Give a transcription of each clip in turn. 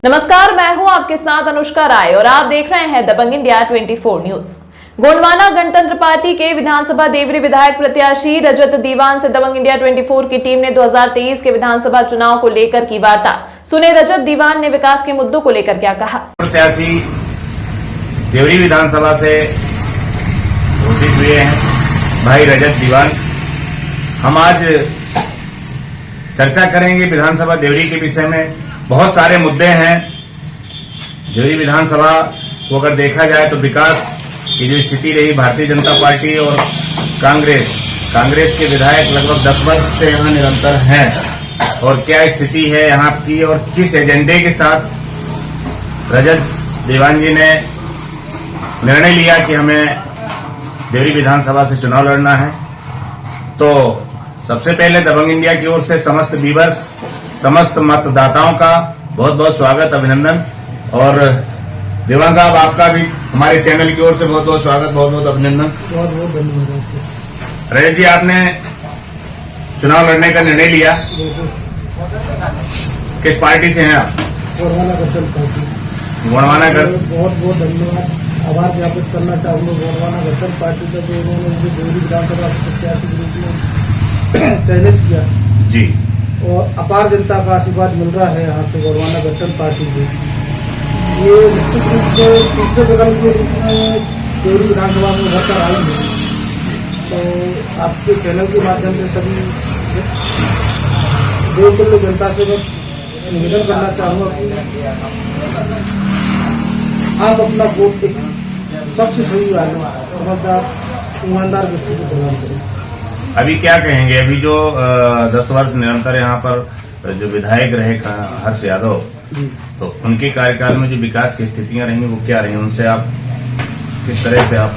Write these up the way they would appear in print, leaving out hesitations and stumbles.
नमस्कार, मैं हूं आपके साथ अनुष्का राय और आप देख रहे हैं दबंग इंडिया 24 न्यूज। गोंडवाना गणतंत्र पार्टी के विधानसभा देवरी विधायक प्रत्याशी रजत दीवान से दबंग इंडिया 24 की टीम ने 2023 के विधानसभा चुनाव को लेकर की वार्ता। सुने रजत दीवान ने विकास के मुद्दों को लेकर क्या कहा। प्रत्याशी देवरी विधानसभा से घोषित हुए हैं भाई रजत दीवान। हम आज चर्चा करेंगे विधानसभा देवरी के विषय में। बहुत सारे मुद्दे हैं। देवरी विधानसभा को अगर देखा जाए तो विकास की जो स्थिति रही, भारतीय जनता पार्टी और कांग्रेस के विधायक लगभग 10 वर्ष से यहाँ निरंतर हैं और क्या स्थिति है यहाँ की और किस एजेंडे के साथ रजत दीवान जी ने निर्णय लिया कि हमें देवरी विधानसभा से चुनाव लड़ना है। तो सबसे पहले दबंग इंडिया की ओर से समस्त व्यूअर्स, समस्त मतदाताओं का बहुत बहुत स्वागत, अभिनंदन। और दीवान साहब, आपका भी हमारे चैनल की ओर से बहुत बहुत स्वागत, बहुत बहुत अभिनंदन। बहुत बहुत धन्यवाद। रजत जी, आपने चुनाव लड़ने का निर्णय लिया, किस पार्टी से हैं आप? गोंडवाना गठबंधन पार्टी। गोंडवाना बहुत बहुत धन्यवाद, आभार ज्ञापित करना चाहूंगा गोंडवाना गठबंधन पार्टी का, जो उन्होंने मुझे देवरी विधानसभा प्रत्याशी के रूप में चयनित किया जी। और अपार जनता का आशीर्वाद मिल रहा है यहाँ से गोंडवाना गठबंधन पार्टी को। ये निश्चित रूप से तीसरे कदम के रूप में देवरी विधानसभा में उभर कर आई है। तो आपके चैनल के माध्यम से सभी देवतुल्य जनता से मैं निवेदन करना चाहूंगा कि आप अपना वोट एक स्वच्छ, सही वाले, समझदार, ईमानदार व्यक्ति को प्रदान करें। अभी क्या कहेंगे, अभी जो 10 वर्ष निरंतर यहाँ पर जो विधायक रहे हर्ष यादव, तो उनके कार्यकाल में जो विकास की स्थितियां रही वो क्या रही, उनसे आप किस तरह से आप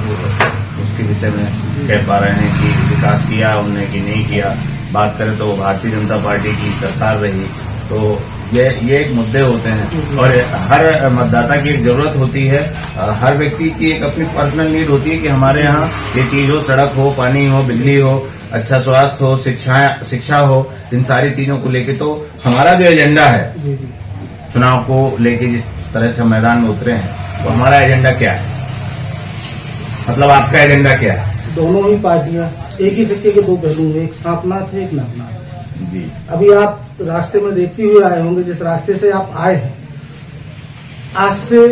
उसके विषय में कह पा रहे हैं कि विकास किया उन्होंने कि नहीं किया? बात करें तो भारतीय जनता पार्टी की सरकार रही, तो ये एक मुद्दे होते हैं और हर मतदाता की एक जरूरत होती है, हर व्यक्ति की एक अपनी पर्सनल नीड होती है कि हमारे यहाँ ये चीज हो, सड़क हो, पानी हो, बिजली हो, अच्छा स्वास्थ्य हो, शिक्षा हो, इन सारी चीजों को लेके। तो हमारा जो एजेंडा है चुनाव को लेके, जिस तरह से मैदान में उतरे हैं, तो हमारा एजेंडा क्या है, मतलब आपका एजेंडा क्या है? दोनों ही पार्टियां एक ही सिक्के के दो पहलू हैं, एक सांपनाथ है, एक नापनाथ जी। अभी आप रास्ते में देखते हुए आए होंगे, जिस रास्ते से आप आए हैं, आज से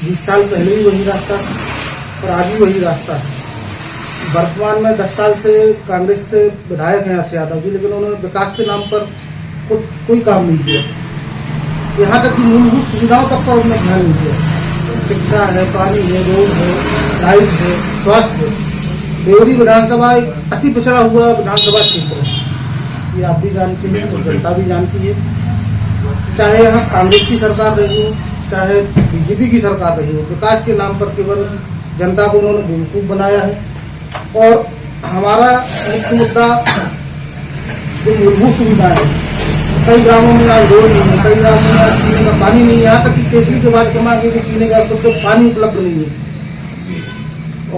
20 साल पहले भी वही रास्ता और आज भी वही रास्ता है। वर्तमान में 10 साल से कांग्रेस से विधायक हैं हर्ष यादव जी, लेकिन उन्होंने विकास के नाम पर कोई काम नहीं किया। यहाँ तक कि मूलभूत सुविधाओं तक पर उन्होंने ध्यान नहीं दिया। शिक्षा है, पानी है, रोड है, लाइट है, स्वास्थ्य है। देवरी विधानसभा एक अति पिछड़ा हुआ विधानसभा क्षेत्र है, ये आप भी जानते हैं, जनता भी जानती है। चाहे यहाँ कांग्रेस की सरकार रही हो, चाहे बीजेपी की सरकार रही हो, विकास के नाम पर केवल जनता को उन्होंने बेवकूफ बनाया है। और हमारा मुख्य मुद्दा जो मूलभूत सुविधाएं हैं, कई गांवों में आज रोड नहीं है, कई गांवों में आज पीने का पानी नहीं है, यहाँ तक कि केसरी के बाद कमा के पीने का शुद्ध पानी उपलब्ध नहीं है।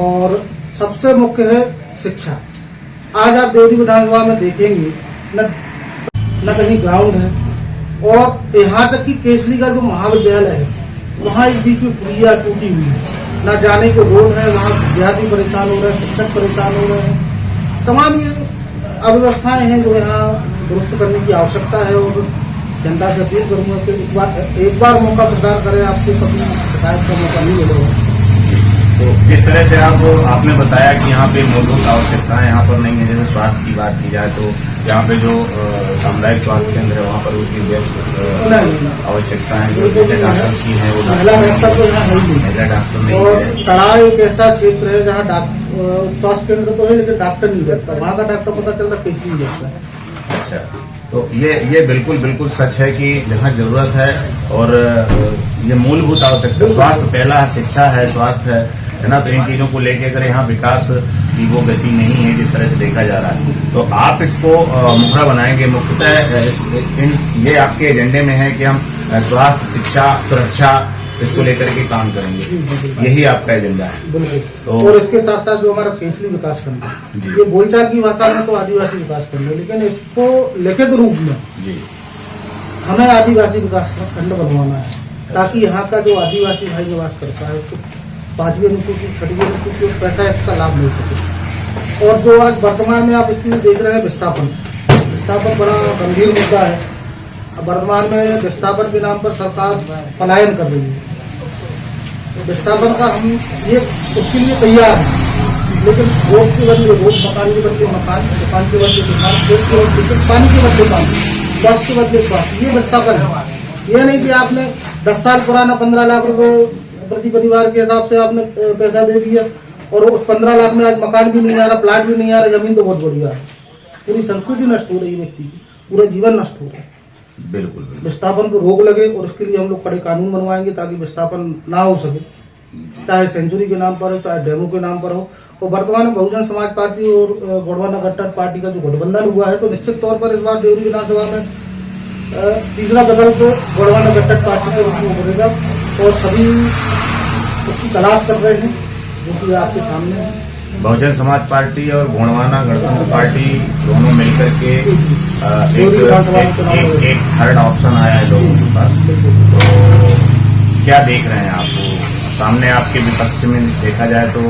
और सबसे मुख्य है शिक्षा। आज आप देवरी विधानसभा में देखेंगे न कहीं ग्राउंड है, और यहाँ तक कि केसरी का जो महाविद्यालय है वहाँ एक बीच में पुलिया टूटी हुई है, न जाने को रोड है, वहाँ विद्यार्थी परेशान हो रहे हैं, शिक्षक परेशान हो रहे हैं। तमाम ये अव्यवस्थाएं हैं जो यहाँ दुरुस्त करने की आवश्यकता है। और जनता से अपील करूंगा कि एक बार मौका प्रदान करें, आपको कभी शिकायत का मौका नहीं मिलेगा। तो जिस तरह से आपने बताया कि यहाँ पे मूलभूत आवश्यकताएं यहाँ पर नहीं है, जैसे स्वास्थ्य की बात की जाए तो यहाँ पे जो सामुदायिक स्वास्थ्य केंद्र है वहाँ पर उसकी बेस्ट आवश्यकताएं जो जैसे डॉक्टर की है, वो महिला डॉक्टर तो यहाँ है ही महिला डॉक्टर नहीं और है। कड़ा एक ऐसा क्षेत्र है जहाँ स्वास्थ्य केंद्र तो है लेकिन डॉक्टर नहीं बैठता, वहाँ का डॉक्टर पता चलता कैसे नहीं बैठता है। अच्छा, तो ये बिल्कुल सच है कि जहाँ जरूरत है और ये मूलभूत आवश्यकता, स्वास्थ्य पहला है, शिक्षा है, स्वास्थ्य है ना, तो इन चीजों को लेके अगर यहाँ विकास की वो गति नहीं है जिस तरह से देखा जा रहा है, तो आप इसको मुखरा बनाएंगे। मुख्यतः ये आपके एजेंडे में है कि हम स्वास्थ्य, शिक्षा, सुरक्षा इसको लेकर के काम करेंगे, यही आपका एजेंडा है। बिल्कुल। तो और इसके साथ साथ जो हमारा केसरी विकास खंड है, ये बोलचाल की भाषा में तो आदिवासी विकास खंड है, लेकिन इसको लिखित रूप में जी हमें आदिवासी विकास खंड बनवाना है। ताकि यहाँ का जो आदिवासी भाई निवास करता है उसको 5वीं अनुसूची 6वीं अनुसूची और पैसा एक्ट का लाभ मिल सके। और जो आज वर्तमान में आप स्थिति देख रहे हैं विस्थापन बड़ा गंभीर मुद्दा है। अब वर्तमान में विस्थापन के नाम पर सरकार पलायन कर रही है। तो विस्थापन का हम ये उसके लिए तैयार हैं, लेकिन रोड के बदले रोड, मकान के बदले मकान, दुकान के बदले दुकान, खेत के बदले पानी के बदले पानी, स्वास्थ्य के बदले स्वास्थ्य, ये विस्थापन है। यह नहीं कि आपने 10 साल पुराना 15 लाख रुपए प्रति परिवार के हिसाब से आपने पैसा दे दिया और उस 15 लाख में आज मकान भी नहीं आ रहा, प्लाट भी नहीं आ रहा, जमीन तो बहुत बढ़िया है। पूरी संस्कृति नष्ट हो रही है, व्यक्ति की पूरा जीवन नष्ट हो रहा है। बिल्कुल विस्थापन को रोक लगे और उसके लिए हम लोग कड़े कानून बनवाएंगे ताकि विस्थापन ना हो सके, चाहे सेंचुरी के नाम पर हो, चाहे डेमो के नाम पर हो। और वर्तमान में बहुजन समाज पार्टी और गोंडवाना गठबंधन पार्टी का जो गठबंधन हुआ है, तो निश्चित तौर पर इस बार देवरी विधानसभा में तीसरा विकल्प गोंडवाना गठबंधन पार्टी के रूप में उभरेगा और सभी उसकी तलाश कर रहे हैं, जो कि आपके सामने है। बहुजन समाज पार्टी और गोंडवाना गणतंत्र पार्टी दोनों मिलकर के एक थर्ड ऑप्शन आया है लोगों के पास। तो क्या देख रहे हैं आप? सामने आपके विपक्ष में देखा जाए तो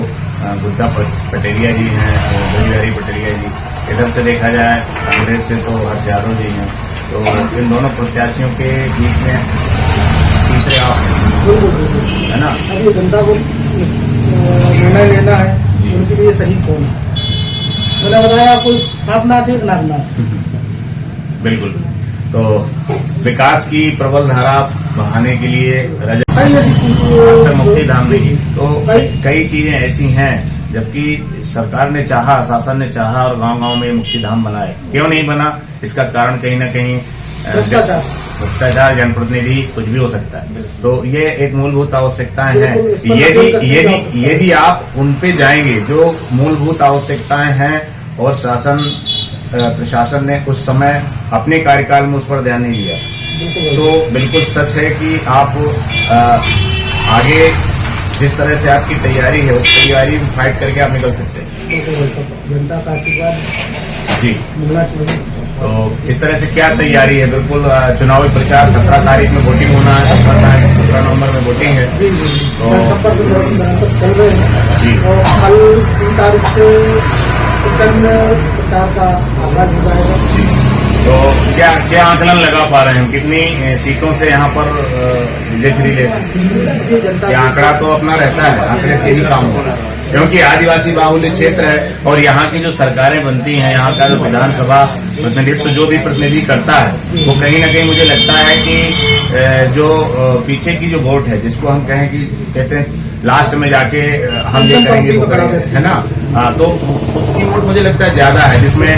गुड्डा पटेरिया जी हैं, बलिहारी पटेरिया जी, इधर से देखा जाए कांग्रेस से तो हर्ष यादव जी हैं। तो इन दोनों प्रत्याशियों के बीच में तीसरे आप है ना, अब ये जनता को निर्णय लेना है उनके लिए सही कौन है। मैंने बताया कोई सापनाथ एक नागनाथ। बिल्कुल। तो विकास की प्रबल धारा बहाने के लिए रजत मुक्ति धाम नहीं, तो कई चीजें ऐसी हैं, जबकि सरकार ने चाहा, शासन ने चाहा और गांव-गांव में मुक्ति धाम बनाए, क्यों नहीं बना? इसका कारण कहीं ना कहीं भ्रष्टाचार, जनप्रतिनिधि, कुछ भी हो सकता है। तो ये एक मूलभूत आवश्यकताएं हैं। यदि आप उन पे जाएंगे जो मूलभूत आवश्यकताएं हैं और शासन प्रशासन ने उस समय अपने कार्यकाल में उस पर ध्यान नहीं दिया, तो बिल्कुल सच है कि आप आगे जिस तरह से आपकी तैयारी है उस तैयारी में फाइट करके आप निकल सकते हैं। जनता का आशीर्वाद जी मिलना चाहिए। तो इस तरह से क्या तैयारी है? बिल्कुल चुनावी प्रचार 17 तारीख में वोटिंग होना है, 17 नवंबर में वोटिंग है। जी जी, जनसंपर्क निरंतर चल रहे हैं जी। और कल 3 तारीख से प्रचार का आगाज हो जाएगा। तो क्या आकलन लगा पा रहे हैं, कितनी सीटों से यहाँ पर विजयश्री ले सकते? आंकड़ा तो अपना रहता है, आंकड़े से ही काम हो रहा है, क्योंकि आदिवासी बाहुल्य क्षेत्र है और यहाँ की जो सरकारें बनती हैं, यहाँ का जो विधानसभा प्रतिनिधित्व जो भी प्रतिनिधि करता है, वो कहीं ना कहीं मुझे लगता है कि जो पीछे की जो वोट है, जिसको हम कहें कि कहते हैं लास्ट में जाके हम ये करेंगे वो करेंगे, है ना, तो उसकी वोट मुझे लगता है ज्यादा है, जिसमें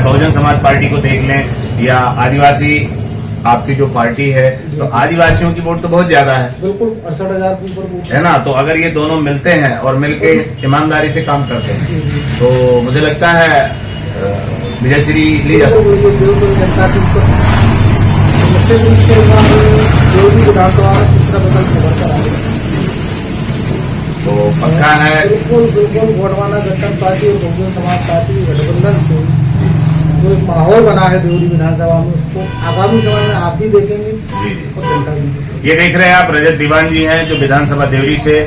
बहुजन समाज पार्टी को देख लें या आदिवासी आपकी जो पार्टी है, तो आदिवासियों की वोट तो बहुत ज्यादा है, बिल्कुल 68,000 के ऊपर वोट है ना। तो अगर ये दोनों मिलते हैं और मिलके ईमानदारी से काम करते हैं, तो मुझे लगता है विजयश्री ली जा सकती है। तो पक्का है बिल्कुल गोंडवाना गठबंधन पार्टी और बहुजन समाज पार्टी गठबंधन से जो एक माहौल बना है देवरी विधानसभा में, उसको आगामी समय में आप भी देखेंगे और जनता भी। ये देख रहे हैं आप, रजत दीवान जी हैं जो विधानसभा देवरी से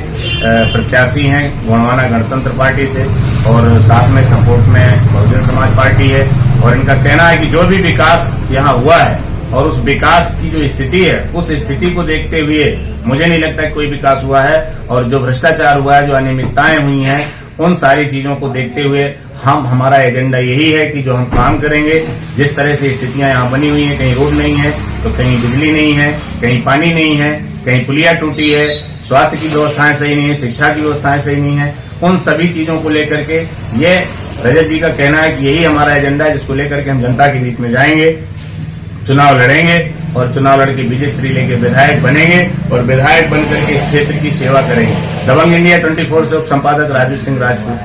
प्रत्याशी हैं गोंडवाना गणतंत्र पार्टी से, और साथ में सपोर्ट में बहुजन समाज पार्टी है। और इनका कहना है कि जो भी विकास यहाँ हुआ है और उस विकास की जो स्थिति है, उस स्थिति को देखते हुए मुझे नहीं लगता कि कोई विकास हुआ है, और जो भ्रष्टाचार हुआ है, जो अनियमितताएं हुई हैं, उन सारी चीजों को देखते हुए हमारा एजेंडा यही है कि जो हम काम करेंगे, जिस तरह से स्थितियां यहाँ बनी हुई हैं, कहीं रोड नहीं है तो कहीं बिजली नहीं है, कहीं पानी नहीं है, कहीं पुलिया टूटी है, स्वास्थ्य की व्यवस्थाएं सही नहीं है, शिक्षा की व्यवस्थाएं सही नहीं है, उन सभी चीजों को लेकर के ये रजत जी का कहना है कि यही हमारा एजेंडा है, जिसको लेकर के हम जनता के बीच में जाएंगे, चुनाव लड़ेंगे और चुनाव लड़के विजयश्री लेके विधायक बनेंगे और विधायक बनकर के इस क्षेत्र की सेवा करेंगे। दबंग इंडिया 24 से उप संपादक राजू सिंह राजपूत।